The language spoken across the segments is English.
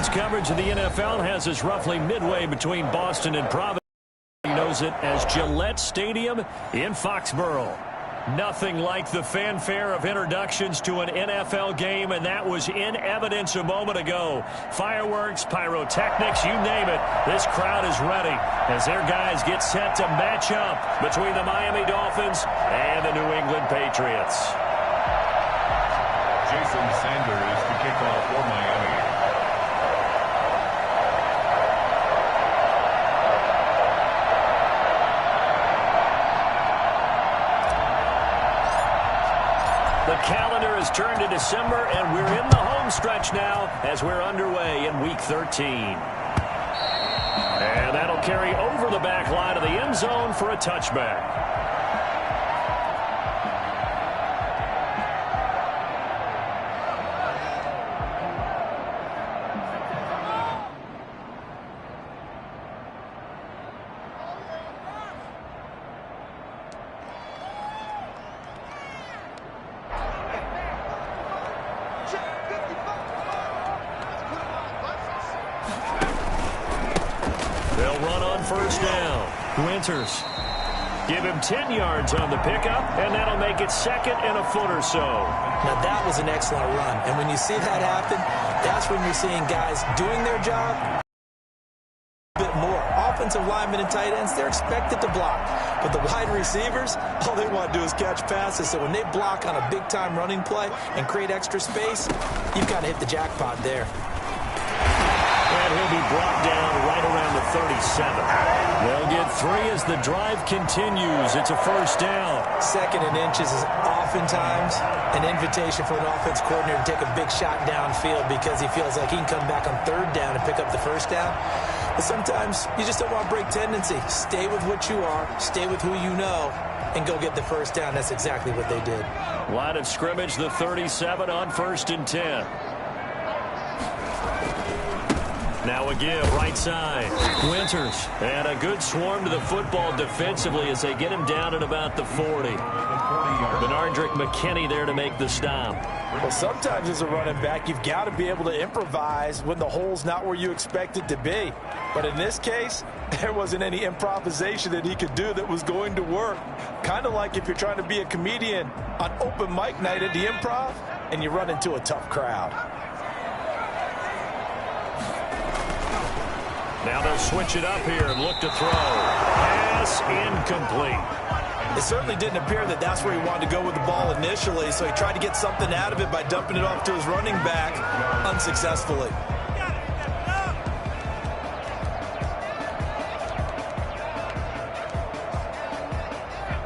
Tonight's coverage of the NFL has us roughly midway between Boston and Providence. He knows it as Gillette Stadium in Foxborough. Nothing like the fanfare of introductions to an NFL game, and that was in evidence a moment ago. Fireworks, pyrotechnics, you name it. This crowd is ready as their guys get set to match up between the Miami Dolphins and the New England Patriots. Jason Sanders to kick off for Miami. The calendar has turned to December, and we're in the home stretch now as we're underway in Week 13. And that'll carry over the back line of the end zone for a touchback. They'll run on first down. Winters. Give him 10 yards on the pickup, and that'll make it second and a foot or so. Now, that was an excellent run. And when you see that happen, that's when you're seeing guys doing their job a bit more. Offensive linemen and tight ends, they're expected to block. But the wide receivers, all they want to do is catch passes. So when they block on a big-time running play and create extra space, you've got to hit the jackpot there. And he'll be brought down right around the 37. They'll get 3 as the drive continues. It's a first down. Second and inches is oftentimes an invitation for an offense coordinator to take a big shot downfield because he feels like he can come back on third down and pick up the first down. But sometimes you just don't want to break tendency. Stay with what you are, stay with who you know, and go get the first down. That's exactly what they did. Line of scrimmage, the 37 on first and 10. Now a give, right side. Winters. And a good swarm to the football defensively as they get him down at about the 40. Benardrick McKinney there to make the stop. Well, sometimes as a running back, you've got to be able to improvise when the hole's not where you expect it to be. But in this case, there wasn't any improvisation that he could do that was going to work. Kind of like if you're trying to be a comedian on open mic night at the Improv and you run into a tough crowd. Now they'll switch it up here and look to throw. Pass incomplete. It certainly didn't appear that that's where he wanted to go with the ball initially, so he tried to get something out of it by dumping it off to his running back unsuccessfully.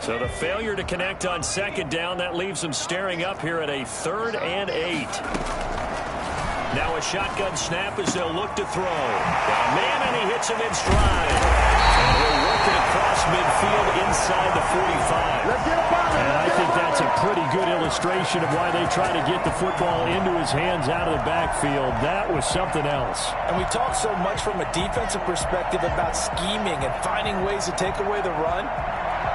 So the failure to connect on second down, that leaves him staring up here at a 3rd and 8. Now a shotgun snap as they'll look to throw. Got a man, and he hits him in stride. And he'll work it across midfield inside the 45. And I think that's a pretty good illustration of why they try to get the football into his hands out of the backfield. That was something else. And we talk so much from a defensive perspective about scheming and finding ways to take away the run.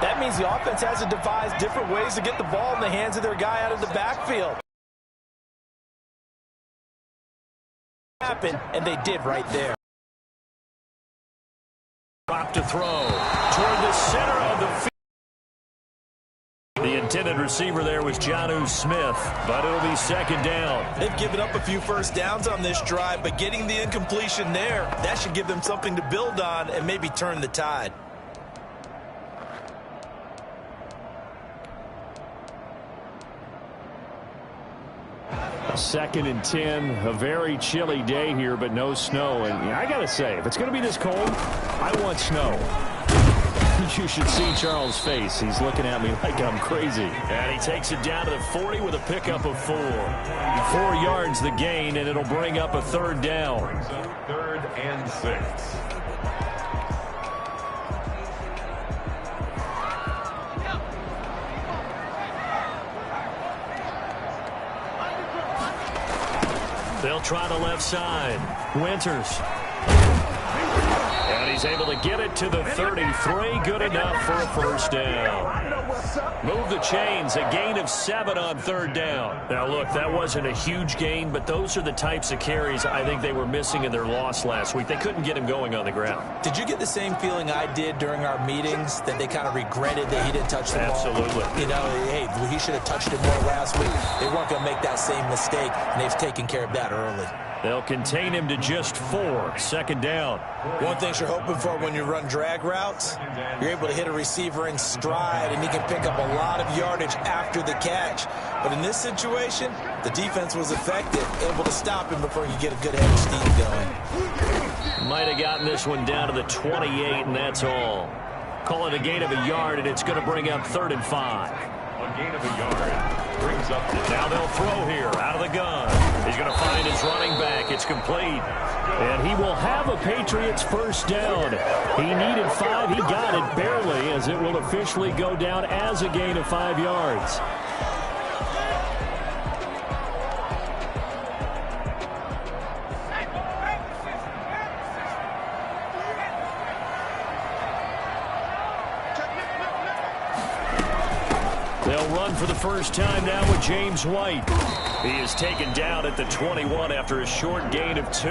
That means the offense has to devise different ways to get the ball in the hands of their guy out of the backfield. Happen, and they did right there. Drop to throw toward the center of the field. The intended receiver there was Jonnu Smith, but it'll be second down. They've given up a few first downs on this drive, but getting the incompletion there, that should give them something to build on and maybe turn the tide. Second and 10, a very chilly day here, but no snow. And I got to say, if it's going to be this cold, I want snow. You should see Charles' face. He's looking at me like I'm crazy. And he takes it down to the 40 with a pickup of 4. 4 yards the gain, and it'll bring up a 3rd down. 3rd and 6. They'll try the left side. Winters. And he's able to get it to the 33. Good enough for a first down. Move the chains. A gain of 7 on third down. Now, look, that wasn't a huge gain, but those are the types of carries I think they were missing in their loss last week. They couldn't get him going on the ground. Did you get the same feeling I did during our meetings, that they kind of regretted that he didn't touch the ball? Absolutely. You know, hey, he should have touched it more last week. They weren't going to make that same mistake, and they've taken care of that early. They'll contain him to just 4. Second down. One thing you're hoping for when you run drag routes, you're able to hit a receiver in stride, and he can pick up a lot of yardage after the catch. But in this situation, the defense was effective, able to stop him before you get a good head of steam going. Might have gotten this one down to the 28, and that's all. Call it a gain of a yard, and it's going to bring up 3rd and 5. A gain of a yard brings up the... Now they'll throw here out of the gun. He's going to find his running back. It's complete. And he will have a Patriots first down. He needed 5. He got it barely, as it will officially go down as a gain of 5 yards. They'll run for the first time now with James White. He is taken down at the 21 after a short gain of 2.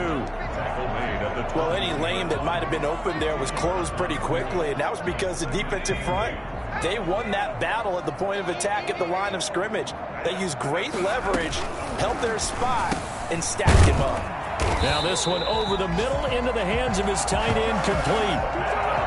Well, any lane that might have been open there was closed pretty quickly, and that was because the defensive front, they won that battle at the point of attack at the line of scrimmage. They used great leverage, held their spot, and stacked him up. Now this one over the middle into the hands of his tight end, complete.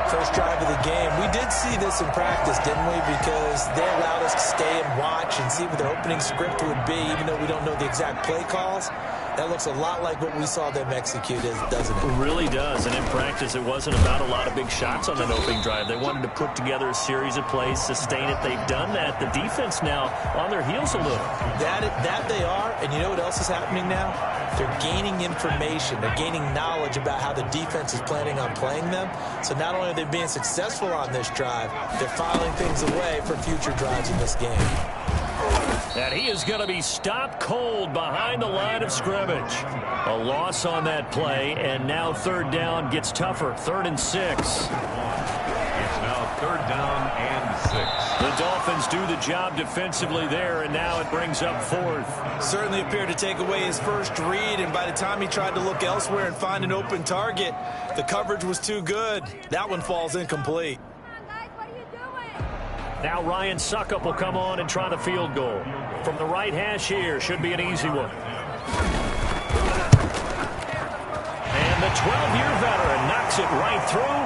First drive of the game. We did see this in practice, didn't we? Because they allowed us to stay and watch and see what their opening script would be, even though we don't know the exact play calls. That looks a lot like what we saw them execute, doesn't it? It really does. And in practice, it wasn't about a lot of big shots on that opening drive. They wanted to put together a series of plays, sustain it. They've done that. The defense now on their heels a little. That they are. And you know what else is happening now? They're gaining information. They're gaining knowledge about how the defense is planning on playing them. So not only are they being successful on this drive, they're filing things away for future drives in this game. And he is going to be stopped cold behind the line of scrimmage. A loss on that play, and now third down gets tougher. 3rd and 6. It's now 3rd down and 6. The Dolphins do the job defensively there, and now it brings up 4th. Certainly appeared to take away his first read, and by the time he tried to look elsewhere and find an open target, the coverage was too good. That one falls incomplete. Now Ryan Suckup will come on and try the field goal. From the right hash here, should be an easy one. And the 12-year veteran knocks it right through.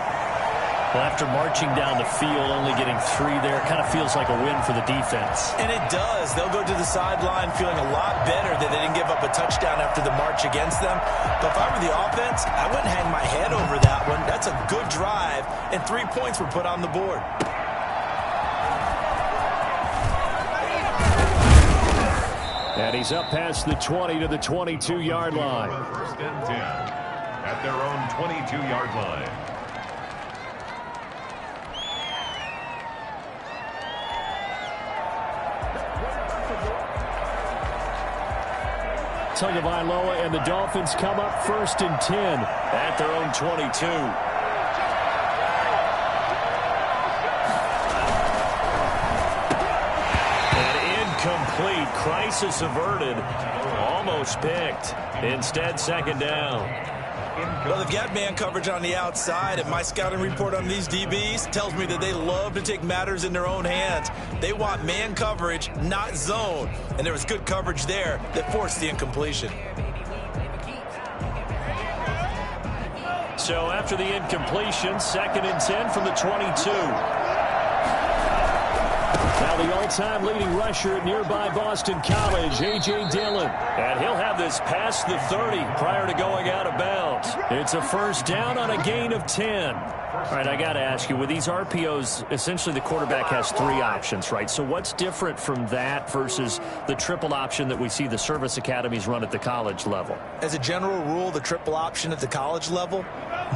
Well, after marching down the field, only getting 3 there, kind of feels like a win for the defense. And it does. They'll go to the sideline feeling a lot better that they didn't give up a touchdown after the march against them. But if I were the offense, I wouldn't hang my head over that one. That's a good drive, and 3 points were put on the board. And he's up past the 20 to the 22-yard line. 1st and 10 at their own 22-yard line. Tagovailoa and the Dolphins come up 1st and 10 at their own 22. Complete. Crisis averted. Almost picked. Instead, 2nd down. Well, they've got man coverage on the outside, and my scouting report on these DBs tells me that they love to take matters in their own hands. They want man coverage, not zone. And there was good coverage there that forced the incompletion. So after the incompletion, 2nd and 10 from the 22. Now the all-time leading rusher at nearby Boston College, A.J. Dillon. And he'll have this past the 30 prior to going out of bounds. It's a first down on a gain of 10. All right, I got to ask you, with these RPOs, essentially the quarterback has 3 options, right? So what's different from that versus the triple option that we see the service academies run at the college level? As a general rule, the triple option at the college level,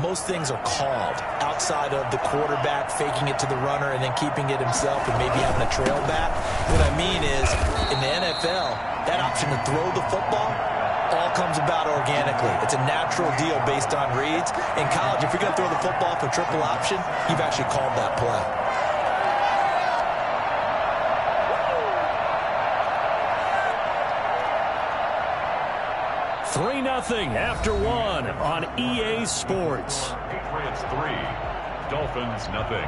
most things are called outside of the quarterback faking it to the runner and then keeping it himself and maybe having a trail back. What I mean is, in the NFL, that option to throw the football, all comes about organically. It's a natural deal based on reads. In college, if you're going to throw the football for triple option, you've actually called that play. 3-0 after 1 on EA Sports. Patriots 3, Dolphins 0.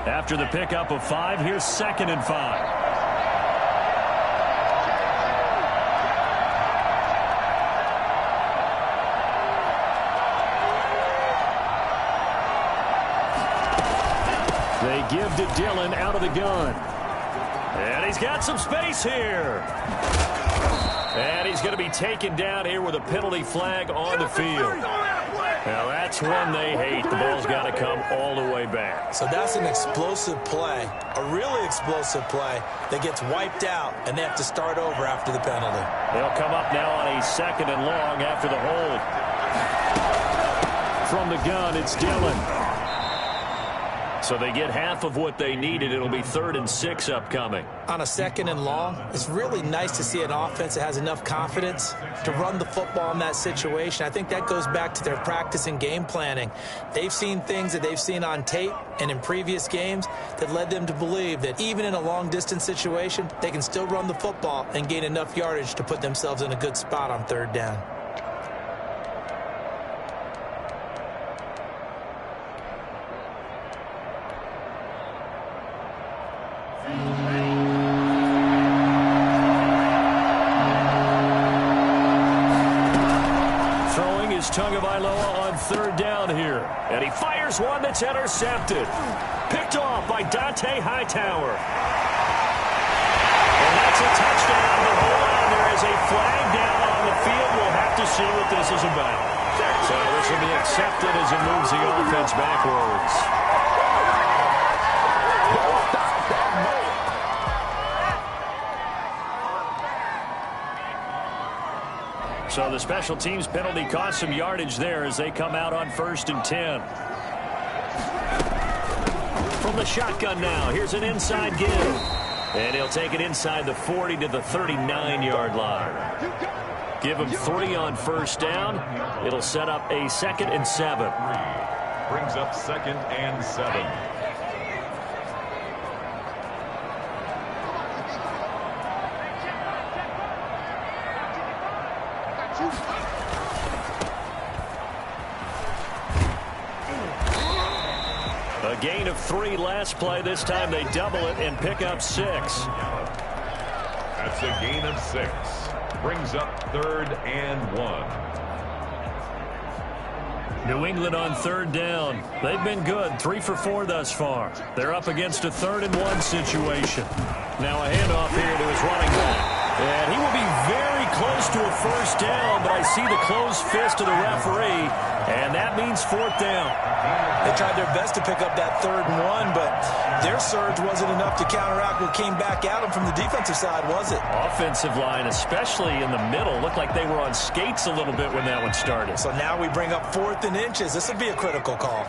After the pickup of 5, here's 2nd and 5. They give to Dillon out of the gun. And he's got some space here. And he's going to be taken down here with a penalty flag on the field. Now, that's one they hate. The ball's got to come all the way back. So that's an explosive play, a really explosive play that gets wiped out, and they have to start over after the penalty. They'll come up now on a 2nd and long after the hold. From the gun, it's Dillon. So they get half of what they needed. It'll be 3rd and 6 upcoming. On a 2nd and long, it's really nice to see an offense that has enough confidence to run the football in that situation. I think that goes back to their practice and game planning. They've seen things that they've seen on tape and in previous games that led them to believe that even in a long-distance situation, they can still run the football and gain enough yardage to put themselves in a good spot on 3rd down. Tagovailoa on 3rd down here. And he fires one that's intercepted. Picked off by Dante Hightower. And that's a touchdown. But hold on, there is a flag down on the field. We'll have to see what this is about. So this will be accepted as it moves the offense backwards. So the special teams penalty cost some yardage there as they come out on 1st and 10. From the shotgun now, here's an inside give. And he'll take it inside the 40 to the 39-yard line. Give him 3 on 1st down. It'll set up a 2nd and 7. Brings up 2nd and 7. A gain of 3 last play. This time they double it and pick up 6. That's a gain of 6. Brings up 3rd and 1. New England on 3rd down. They've been good. 3 for 4 thus far. They're up against a 3rd and 1 situation. Now a handoff here to his running back. And he will be very close to a 1st down, but I see the closed fist of the referee, and that means 4th down. They tried their best to pick up that 3rd and 1, but their surge wasn't enough to counteract what came back at them from the defensive side, was it? Offensive line, especially in the middle, looked like they were on skates a little bit when that one started. So now we bring up 4th and inches. This will be a critical call.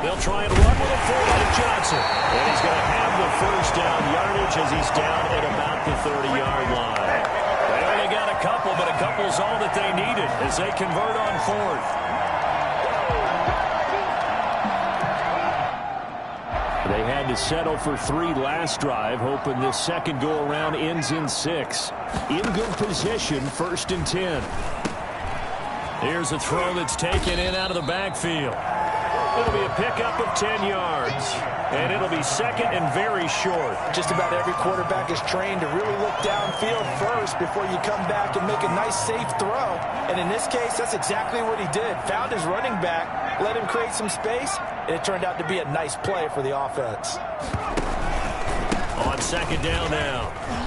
They'll try and run with a full like Johnson. And he's going to have the 1st down yardage as he's down at about the 30-yard line. They only got a couple, but a couple's all that they needed as they convert on 4th. They had to settle for 3 last drive, hoping this second go-around ends in 6. In good position, 1st and 10. Here's a throw that's taken in out of the backfield. It'll be a pickup of 10 yards. And it'll be 2nd and very short. Just about every quarterback is trained to really look downfield first before you come back and make a nice, safe throw. And in this case, that's exactly what he did. Found his running back, let him create some space, and it turned out to be a nice play for the offense. On 2nd down now,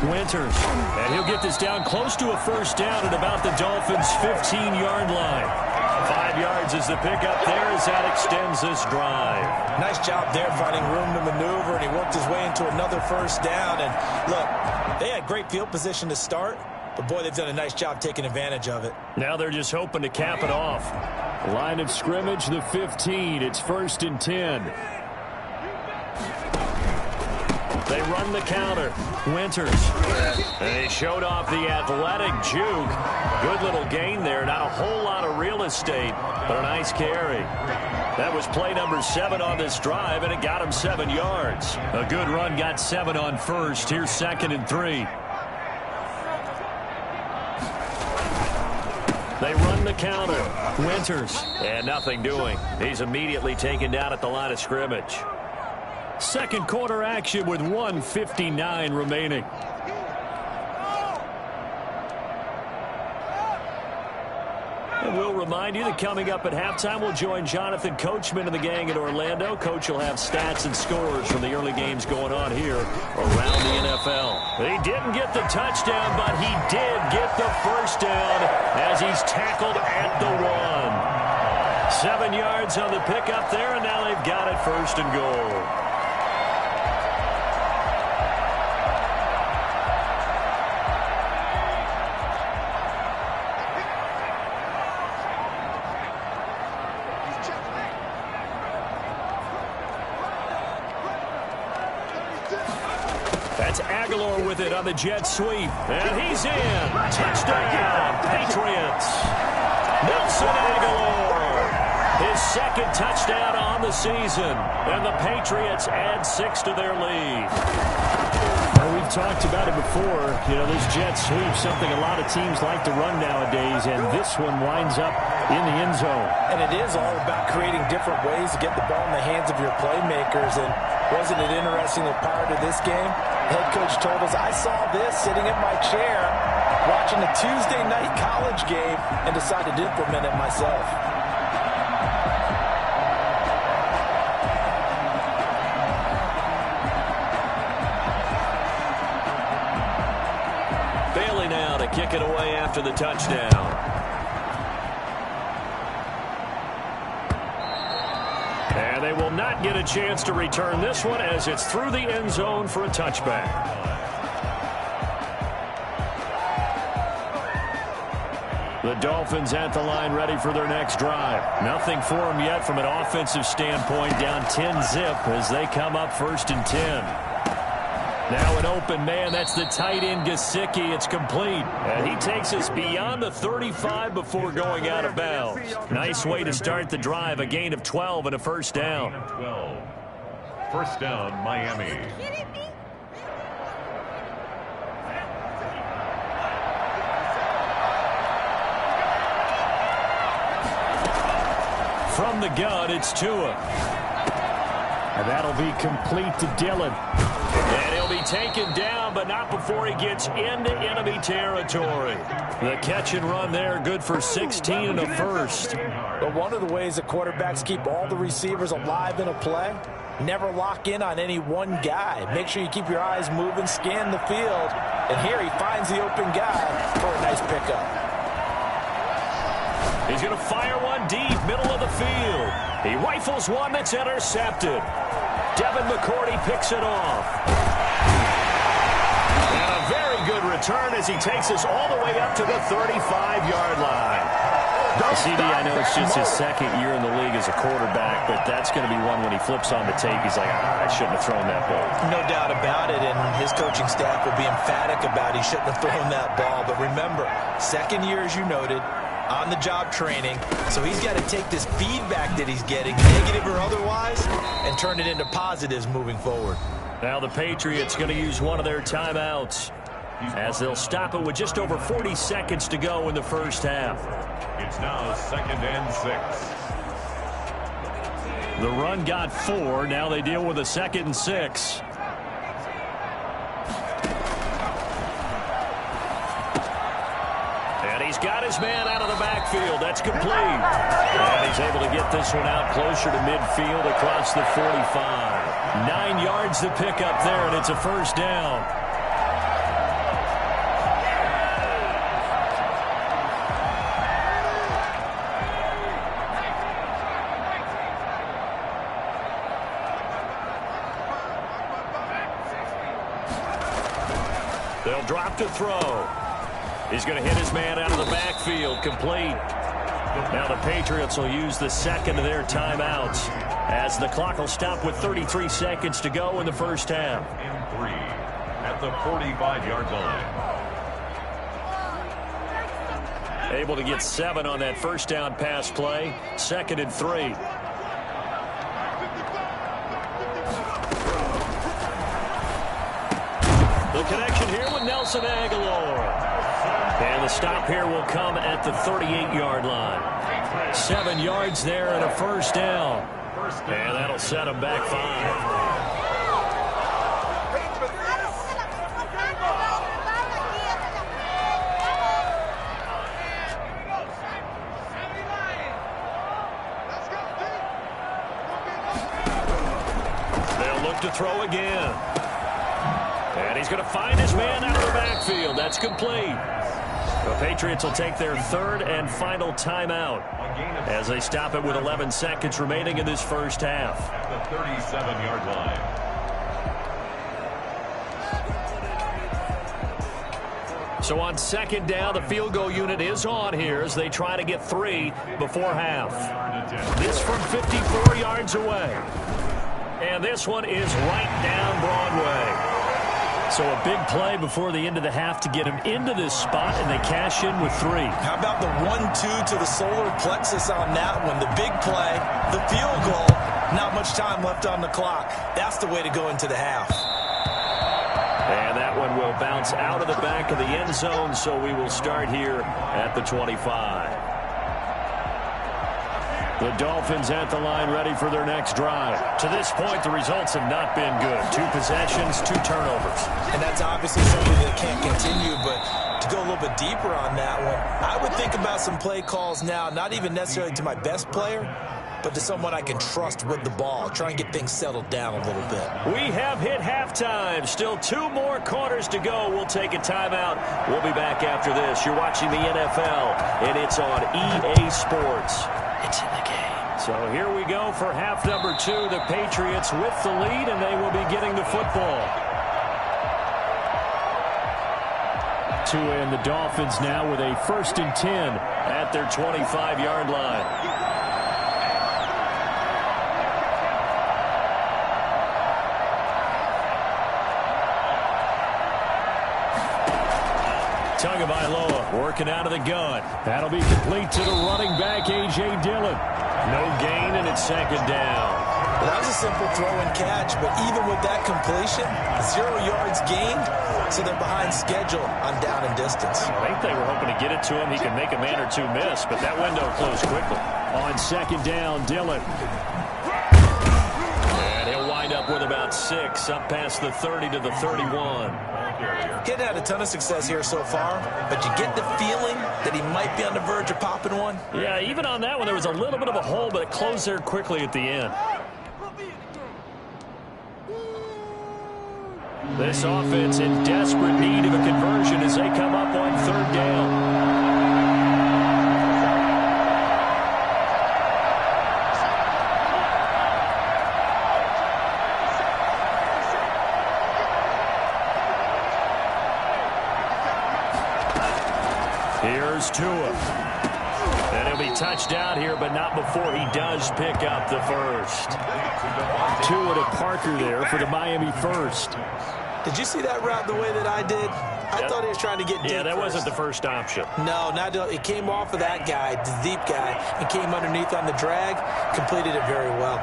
Winters. And he'll get this down close to a 1st down at about the Dolphins' 15-yard line. 5 yards is the pickup there as that extends this drive. Nice job there finding room to maneuver, and he worked his way into another first down. And look, they had great field position to start, but boy, they've done a nice job taking advantage of it. Now they're just hoping to cap it off. Line of scrimmage, the 15. It's 1st and 10. They run the counter. Winters. And he showed off the athletic juke. Good little gain there. Not a whole lot of real estate, but a nice carry. That was play number 7 on this drive, and it got him 7 yards. A good run got 7 on first. Here's 2nd and 3. They run the counter. Winters. And nothing doing. He's immediately taken down at the line of scrimmage. Second quarter action with 1:59 remaining. And we'll remind you that coming up at halftime, we'll join Jonathan Coachman and the gang in Orlando. Coach will have stats and scores from the early games going on here around the NFL. He didn't get the touchdown, but he did get the first down as he's tackled at the 1. 7 yards on the pickup there, and now they've got it 1st and goal. That's Aguilar with it on the jet sweep. And he's in. Touchdown, Patriots. Nelson Aguilar. His 2nd touchdown on the season. And the Patriots add 6 to their lead. Well, we've talked about it before. You know, this jet sweep, something a lot of teams like to run nowadays. And this one winds up in the end zone. And it is all about creating different ways to get the ball in the hands of your playmakers. And wasn't it interesting that prior to this game, head coach told us, I saw this sitting in my chair watching a Tuesday night college game and decided to implement it myself. Bailey now to kick it away after the touchdown. And they will not get a chance to return this one as it's through the end zone for a touchback. The Dolphins at the line ready for their next drive. Nothing for them yet from an offensive standpoint, down 10-zip as they come up 1st and 10. Now an open man. That's the tight end, Gesicki. It's complete. And he takes us beyond the 35 before going out of bounds. Nice way to start the drive. A gain of 12 and a first down. 12. First down, Miami. From the gun, it's Tua. And that'll be complete to Dillon. And he'll be taken down, but not before he gets into enemy territory. The catch and run there, good for 16 and a first. But one of the ways that quarterbacks keep all the receivers alive in a play, never lock in on any one guy. Make sure you keep your eyes moving, scan the field. And here he finds the open guy for a nice pickup. He's going to fire one deep, middle of the field. He rifles one that's intercepted. Devin McCourty picks it off. And a very good return as he takes us all the way up to the 35-yard line. CD, I know it's just his 2nd year in the league as a quarterback, but that's going to be one when he flips on the tape. He's like, I shouldn't have thrown that ball. No doubt about it, and his coaching staff will be emphatic about he shouldn't have thrown that ball. But remember, 2nd year, as you noted, on-the-job training, so he's got to take this feedback that he's getting, negative or otherwise, and turn it into positives moving forward. Now the Patriots going to use one of their timeouts as they'll stop it with just over 40 seconds to go in the first half. It's now 2nd and 6. The run got 4. Now they deal with a 2nd and 6. And he's got his man out of the backfield. That's complete. And he's able to get this one out closer to midfield across the 45. 9 yards to pick up there, and it's a first down. They'll drop to throw. He's going to hit his man out of the backfield. Complete. Now the Patriots will use the second of their timeouts as the clock will stop with 33 seconds to go in the first half. And 3 at the 45-yard line. Able to get 7 on that first down pass play. 2nd and 3. The connection here with Nelson Aguilar. And the stop here will come at the 38-yard line. 7 yards there and a first down. And that'll set them back 5. To throw again. And he's going to find his man out of the backfield. That's complete. The Patriots will take their 3rd and final timeout as they stop it with 11 seconds remaining in this first half. At the 37-yard line. So on 2nd down, the field goal unit is on here as they try to get 3 before half. This from 54 yards away. And this one is right down Broadway. So a big play before the end of the half to get him into this spot, and they cash in with 3. How about the 1-2 to the solar plexus on that one? The big play, the field goal, not much time left on the clock. That's the way to go into the half. And that one will bounce out of the back of the end zone, so we will start here at the 25. The Dolphins at the line ready for their next drive. To this point, the results have not been good. 2 possessions, 2 turnovers. And that's obviously something that can't continue, but to go a little bit deeper on that one, I would think about some play calls now, not even necessarily to my best player, but to someone I can trust with the ball. Try and get things settled down a little bit. We have hit halftime. Still 2 more quarters to go. We'll take a timeout. We'll be back after this. You're watching the NFL, and it's on EA Sports. It's in the game. So here we go for half number 2. The Patriots with the lead, and they will be getting the football. Tua and the Dolphins now with a 1st and 10 at their 25-yard line. Tagovailoa working out of the gun. That'll be complete to the running back, A.J. Dillon. No gain, and it's 2nd down. Well, that was a simple throw and catch, but even with that completion, 0 yards gained, so they're behind schedule on down and distance. I think they were hoping to get it to him. He could make a man or 2 miss, but that window closed quickly. On 2nd down, Dillon. And he'll wind up with about 6, up past the 30 to the 31. Getting had a ton of success here so far, but you get the feeling that he might be on the verge of popping one. Yeah, even on that one, there was a little bit of a hole, but it closed there quickly at the end. This offense in desperate need of a conversion as they come up on 3rd down. Here's Tua. And he'll be touched out here, but not before he does pick up the 1st. Tua to Parker there for the Miami 1st. Did you see that route the way that I did? I thought he was trying to get deep. Yeah, that wasn't the first option. No, it came off of that guy, the deep guy, and came underneath on the drag. Completed it very well.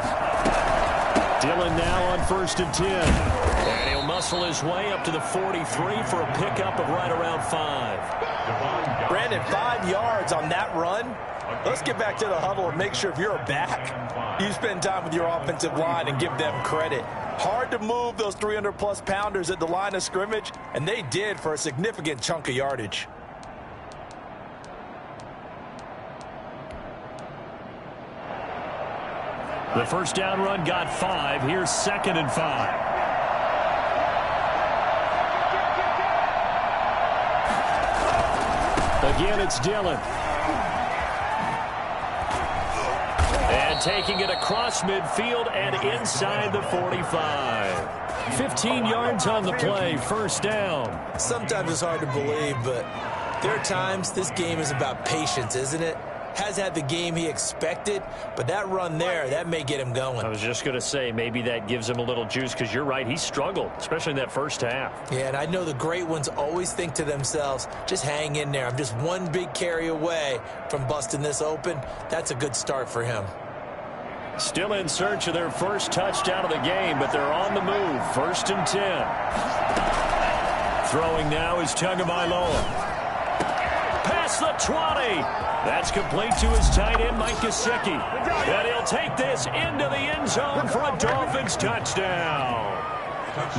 Dillon now on 1st and 10. And he'll muscle his way up to the 43 for a pickup of right around 5. Brandon, 5 yards on that run. Let's get back to the huddle and make sure if you're back, you spend time with your offensive line and give them credit. Hard to move those 300-plus pounders at the line of scrimmage, and they did for a significant chunk of yardage. The first down run got 5. Here's 2nd and 5. Again, it's Dillon. And taking it across midfield and inside the 45. 15 yards on the play, first down. Sometimes it's hard to believe, but there are times this game is about patience, isn't it? Has had the game he expected, but that run there, that may get him going. I was just going to say, maybe that gives him a little juice, because you're right, he struggled, especially in that first half. Yeah, and I know the great ones always think to themselves, just hang in there. I'm just one big carry away from busting this open. That's a good start for him. Still in search of their first touchdown of the game, but they're on the move. 1st and 10. Throwing now is Tagovailoa. Past the 20. That's complete to his tight end, Mike Gesicki. And he'll take this into the end zone for a Dolphins touchdown.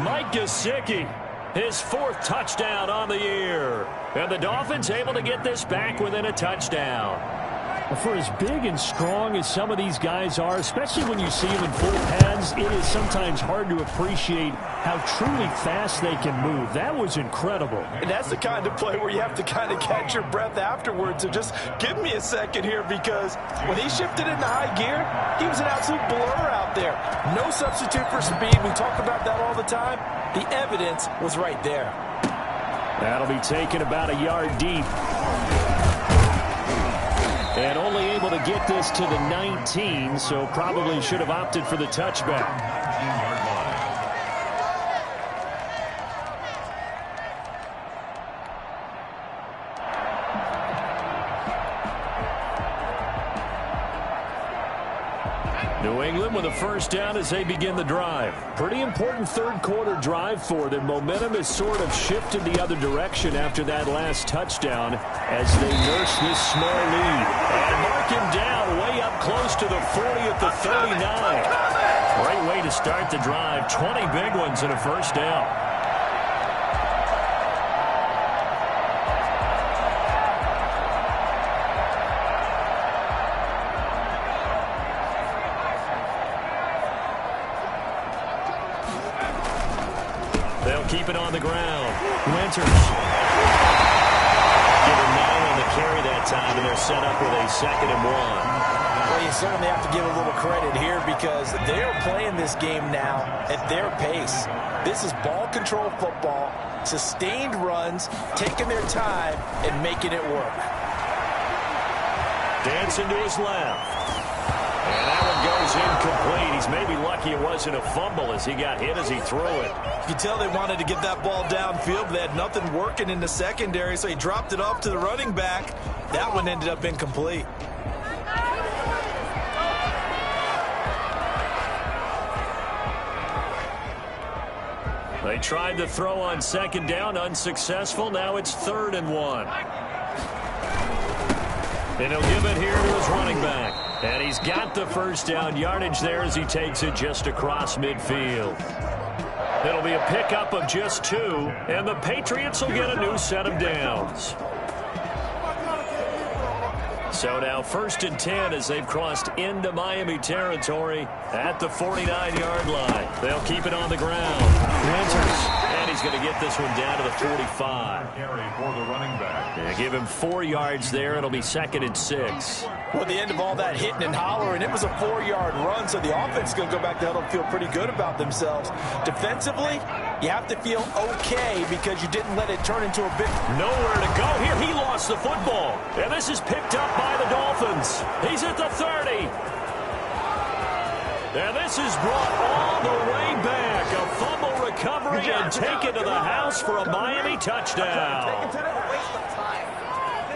Mike Gesicki, his 4th touchdown on the year. And the Dolphins able to get this back within a touchdown. For as big and strong as some of these guys are, especially when you see them in full pads, it is sometimes hard to appreciate how truly fast they can move. That was incredible. And that's the kind of play where you have to kind of catch your breath afterwards. So just give me a second here, because when he shifted into high gear, he was an absolute blur out there. No substitute for speed. We talk about that all the time. The evidence was right there. That'll be taken about a yard deep. And only able to get this to the 19, so probably should have opted for the touchback. 19-yard line. New England with a first down as they begin the drive. Pretty important third quarter drive for them. Momentum has sort of shifted the other direction after that last touchdown as they nurse this small lead. And mark him down way up close to the 40 at the 39. Great way to start the drive. 20 big ones and a first down. They'll keep it on the ground. Winters. Give him 9 on the carry that time, and they're set up with a 2nd and 1. Well, you certainly have to give a little credit here, because they're playing this game now at their pace. This is ball control football, sustained runs, taking their time and making it work. Dancing to his left. And that one goes incomplete. He's maybe lucky it wasn't a fumble as he got hit as he threw it. You can tell they wanted to get that ball downfield, but they had nothing working in the secondary, so he dropped it off to the running back. That one ended up incomplete. They tried to throw on 2nd down, unsuccessful. Now it's 3rd and 1. And he'll give it here to his running back. And he's got the first down yardage there as he takes it just across midfield. It'll be a pickup of just 2, and the Patriots will get a new set of downs. So now 1st and 10 as they've crossed into Miami territory at the 49-yard line. They'll keep it on the ground. Winters. And he's going to get this one down to the 45. Carry for the running back. Yeah, give him 4 yards there. It'll be 2nd and 6. Well, at the end of all that hitting and hollering, it was a 4-yard run, so the offense is going to go back to huddle and feel pretty good about themselves. Defensively, you have to feel okay because you didn't let it turn into a big... Nowhere to go here. He lost the football. And this is picked up by the Dolphins. He's at the 30. And this is brought all the way back. A fumble recovery and taken to the house for a Miami touchdown.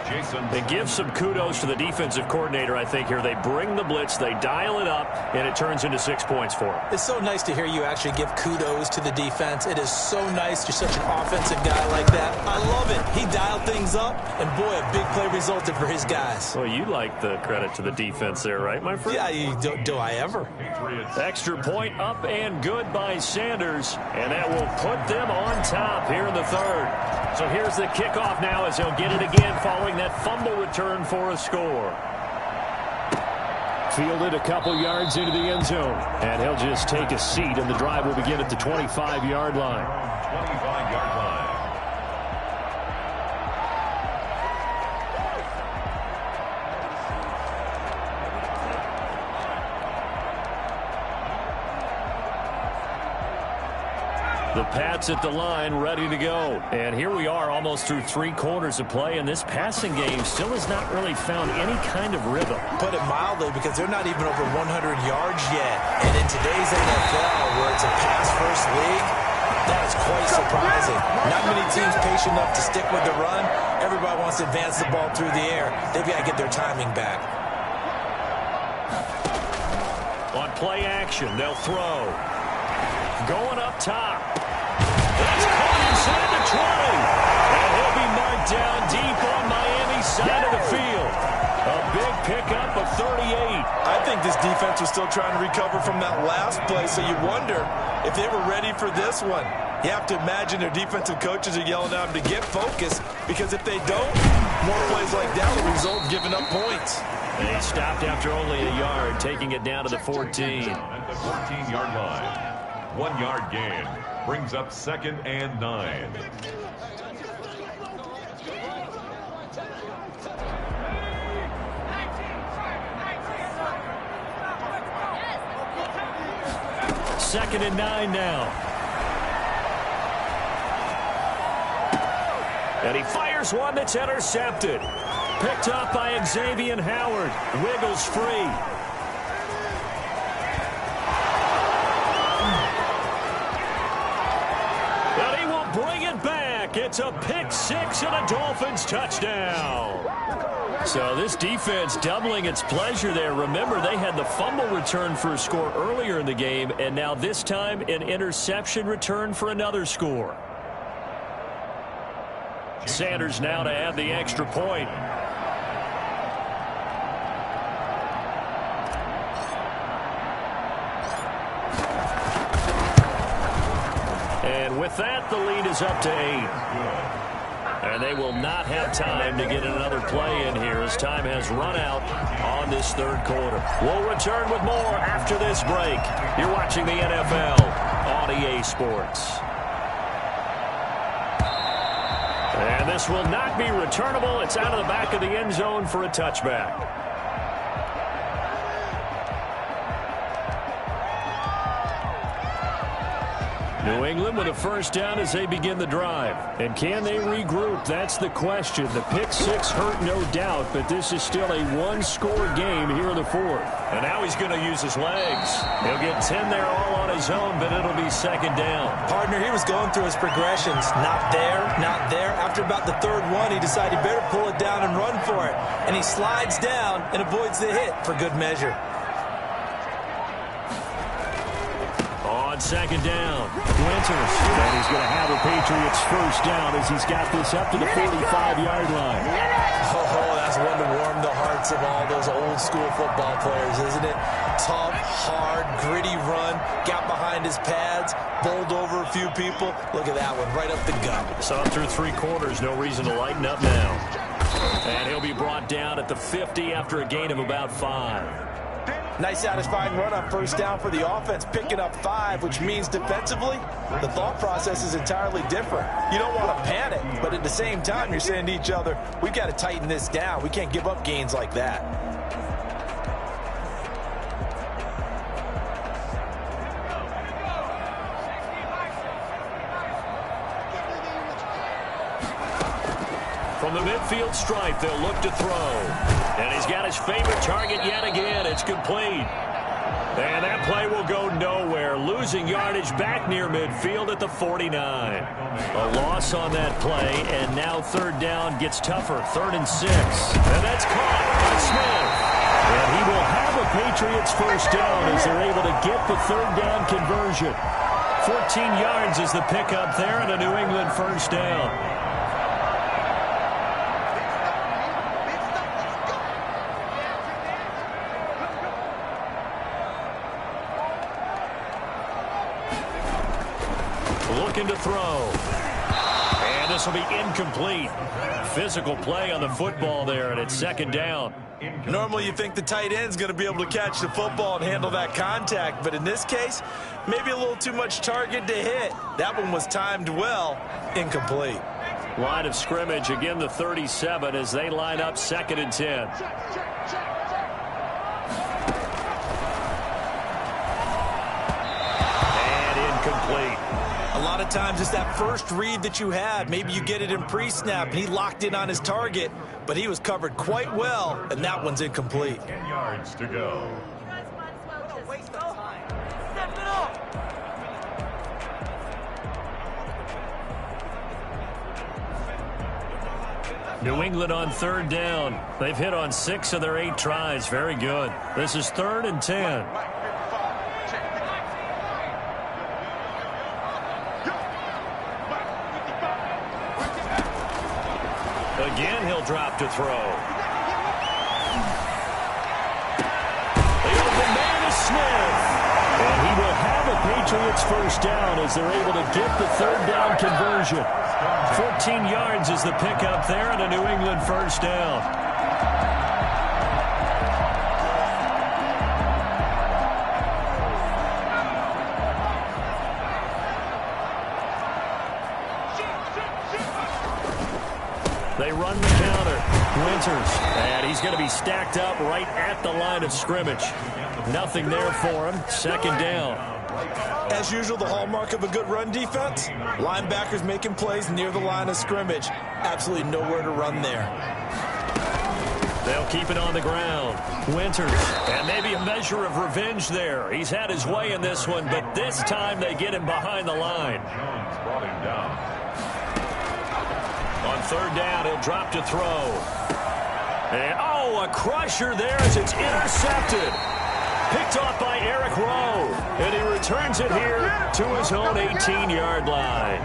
And give some kudos to the defensive coordinator, I think, here. They bring the blitz, they dial it up, and it turns into 6 points for them. It's so nice to hear you actually give kudos to the defense. It is so nice. You're such an offensive guy like that. I love it. He dialed things up, and boy, a big play resulted for his guys. Well, you like the credit to the defense there, right, my friend? Yeah, do I ever? Extra point up and good by Sanders, and that will put them on top here in the 3rd. So here's the kickoff now as he'll get it again following that fumble return for a score. Fielded a couple yards into the end zone, and he'll just take a seat, and the drive will begin at the 25-yard line. 25-yard line. The Pats at the line, ready to go. And here we are almost through 3 quarters of play, and this passing game still has not really found any kind of rhythm. Put it mildly, because they're not even over 100 yards yet. And in today's NFL, where it's a pass-first league, that is quite surprising. Not many teams patient enough to stick with the run. Everybody wants to advance the ball through the air. They've got to get their timing back. On play action, they'll throw. Going up top. That's caught inside the 20. And he'll be marked down deep on Miami's side of the field. A big pickup of 38. I think this defense was still trying to recover from that last play, so you wonder if they were ready for this one. You have to imagine their defensive coaches are yelling at them to get focused, because if they don't, more plays like that will result in giving up points. And he stopped after only a yard, taking it down to the 14. At the 14-yard line. 1-yard gain brings up 2nd and 9. Second and 9 now. And he fires one that's intercepted. Picked up by Xavier Howard. Wiggles free. And he will bring it back. It's a pick 6 and a Dolphins touchdown. So this defense doubling its pleasure there. Remember, they had the fumble return for a score earlier in the game, and now this time an interception return for another score. Sanders now to add the extra point. And with that, the lead is up to 8. And they will not have time to get another play in here as time has run out on this 3rd quarter. We'll return with more after this break. You're watching the NFL on EA Sports. And this will not be returnable. It's out of the back of the end zone for a touchback. New England with a first down as they begin the drive. And can they regroup? That's the question. The pick 6 hurt, no doubt, but this is still a 1-score game here in the 4th. And now he's going to use his legs. He'll get 10 there all on his own, but it'll be 2nd down. Partner, he was going through his progressions. Not there, not there. After about the 3rd one, he decided he better pull it down and run for it. And he slides down and avoids the hit for good measure. On 2nd down, Winters, and he's going to have a Patriots first down as he's got this up to the 45-yard line. Oh, that's one to warm the hearts of all those old-school football players, isn't it? Tough, hard, gritty run, got behind his pads, bowled over a few people. Look at that one, right up the gut. So through 3 quarters, no reason to lighten up now. And he'll be brought down at the 50 after a gain of about 5. Nice satisfying run on first down for the offense, picking up 5, which means defensively, the thought process is entirely different. You don't want to panic, but at the same time, you're saying to each other, we've got to tighten this down. We can't give up gains like that. From the midfield stripe, they'll look to throw. And he's got his favorite target yet again. It's complete. And that play will go nowhere. Losing yardage back near midfield at the 49. A loss on that play, and now 3rd down gets tougher. 3rd and 6. And that's caught by Smith. And he will have a Patriots first down as they're able to get the 3rd down conversion. 14 yards is the pickup there, and a New England first down. Looking to throw. And this will be incomplete. Physical play on the football there, and it's 2nd down. Normally you think the tight end's going to be able to catch the football and handle that contact, but in this case, maybe a little too much target to hit. That one was timed well. Incomplete. Line of scrimmage, again the 37 as they line up 2nd and 10. And incomplete. A lot of times it's that first read that you had. Maybe you get it in pre-snap, and he locked in on his target, but he was covered quite well, and that one's incomplete. 10 yards to go. New England on third down. They've hit on 6 of their 8 tries. Very good. This is 3rd and 10. Again, he'll drop to throw. The open man is Smith. And he will have a Patriots first down as they're able to get the 3rd down conversion. 14 yards is the pickup there and a New England first down. They run the counter. Winters, and he's going to be stacked up right at the line of scrimmage. Nothing there for him. 2nd down. As usual, the hallmark of a good run defense, linebackers making plays near the line of scrimmage. Absolutely nowhere to run there. They'll keep it on the ground. Winters, and maybe a measure of revenge there. He's had his way in this one, but this time they get him behind the line. Jones brought him down. On 3rd down, he'll drop to throw. And, oh, a crusher there as it's intercepted. Picked off by Eric Rowe. And he returns it here to his own 18-yard line.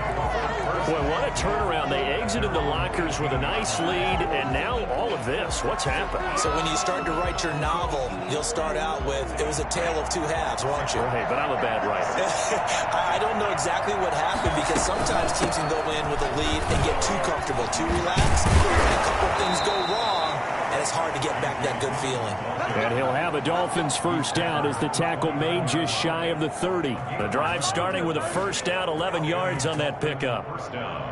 Boy, what a turnaround. They exited the lockers with a nice lead, and now all of this. What's happened? So when you start to write your novel, you'll start out with, it was a tale of 2 halves, won't you? Hey, but I'm a bad writer. I don't know exactly what happened because sometimes teams can go in with a lead and get too comfortable, too relaxed, and a couple of things go wrong, and it's hard to get back that good feeling. And he'll have a Dolphins first down as the tackle made just shy of the 30. The drive starting with a first down, 11 yards on that pickup. First down.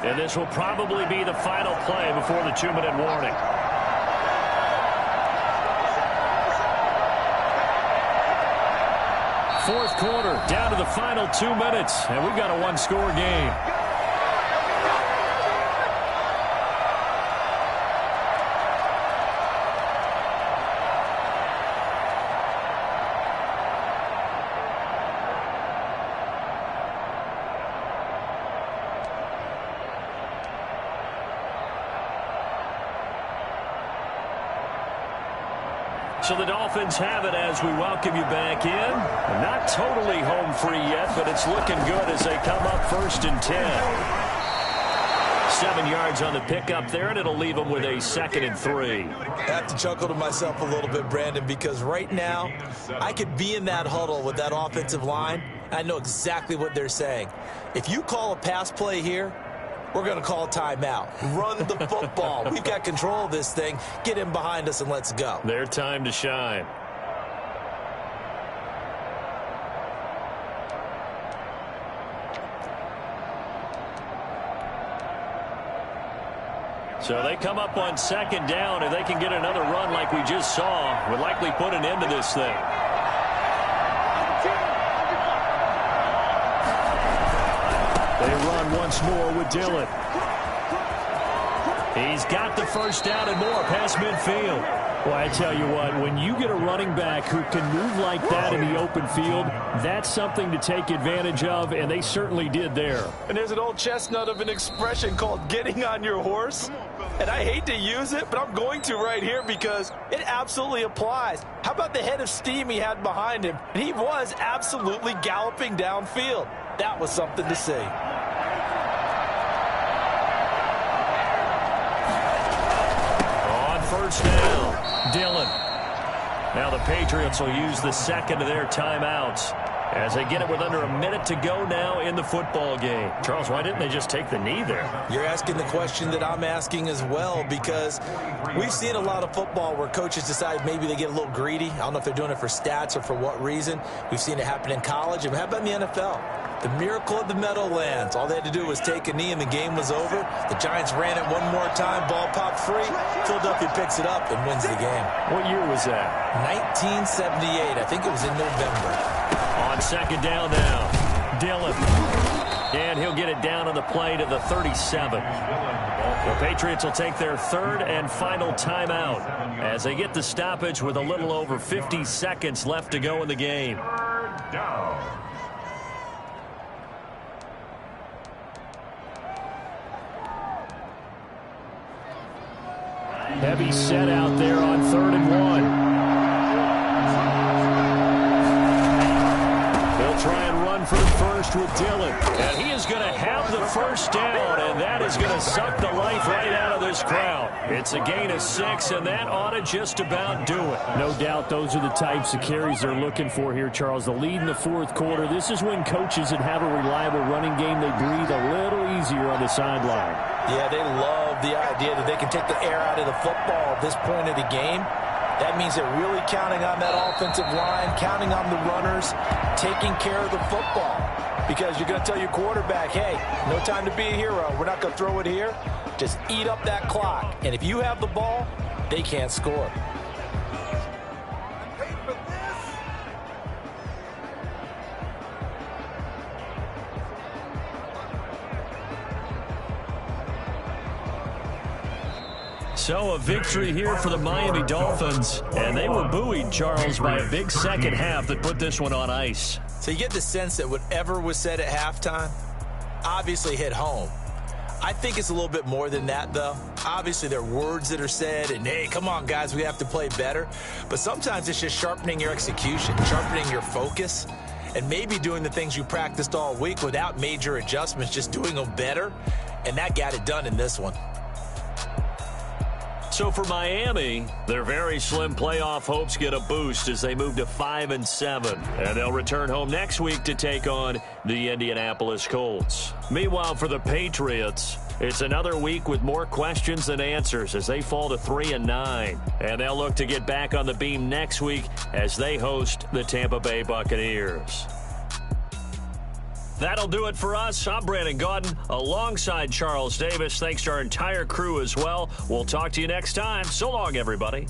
And this will probably be the final play before the 2-minute warning. Fourth quarter, down to the final 2 minutes, and we've got a 1-score game. So the Dolphins have it as we welcome you back in. Not totally home free yet, but it's looking good as they come up 1st and 10. 7 yards on the pickup there, and it'll leave them with a 2nd and 3. I have to chuckle to myself a little bit, Brandon, because right now I could be in that huddle with that offensive line. I know exactly what they're saying. If you call a pass play here, we're going to call a timeout. Run the football. We've got control of this thing. Get in behind us and let's go. Their time to shine. So they come up on 2nd down. If they can get another run like we just saw, would likely put an end to this thing. They run once more with Dillon. He's got the first down and more past midfield. Well, I tell you what, when you get a running back who can move like that in the open field, that's something to take advantage of, and they certainly did there. And there's an old chestnut of an expression called getting on your horse. And I hate to use it, but I'm going to right here because it absolutely applies. How about the head of steam he had behind him? And he was absolutely galloping downfield. That was something to see. On first down, Dillon. Now the Patriots will use the 2nd of their timeouts as they get it with under a minute to go now in the football game. Charles, why didn't they just take the knee there? You're asking the question that I'm asking as well, because we've seen a lot of football where coaches decide maybe they get a little greedy. I don't know if they're doing it for stats or for what reason. We've seen it happen in college. And how about in the NFL? The miracle of the Meadowlands. All they had to do was take a knee and the game was over. The Giants ran it one more time. Ball popped free. Philadelphia picks it up and wins the game. What year was that? 1978. I think it was in November. On second down now, Dillon. And he'll get it down on the play to the 37. The Patriots will take their third and final timeout as they get the stoppage with a little over 50 seconds left to go in the game. Heavy set out there on 3rd and 1. They'll try and run for the first with Dillon. And he is going to have the first down, and that is going to suck the life right out of this crowd. It's a gain of 6, and that ought to just about do it. No doubt those are the types of carries they're looking for here, Charles. The lead in the 4th quarter. This is when coaches that have a reliable running game, they breathe a little easier on the sideline. Yeah, they love the idea that they can take the air out of the football at this point of the game. That means they're really counting on that offensive line, counting on the runners, taking care of the football. Because you're going to tell your quarterback, hey, no time to be a hero. We're not going to throw it here. Just eat up that clock. And if you have the ball, they can't score. So a victory here for the Miami Dolphins. And they were buoyed, Charles, by a big second half that put this one on ice. So you get the sense that whatever was said at halftime obviously hit home. I think it's a little bit more than that, though. Obviously, there are words that are said, and, hey, come on, guys, we have to play better. But sometimes it's just sharpening your execution, sharpening your focus, and maybe doing the things you practiced all week without major adjustments, just doing them better. And that got it done in this one. So for Miami, their very slim playoff hopes get a boost as they move to 5-7. And they'll return home next week to take on the Indianapolis Colts. Meanwhile, for the Patriots, it's another week with more questions than answers as they fall to 3-9. And they'll look to get back on the beam next week as they host the Tampa Bay Buccaneers. That'll do it for us. I'm Brandon Gaudin alongside Charles Davis. Thanks to our entire crew as well. We'll talk to you next time. So long, everybody.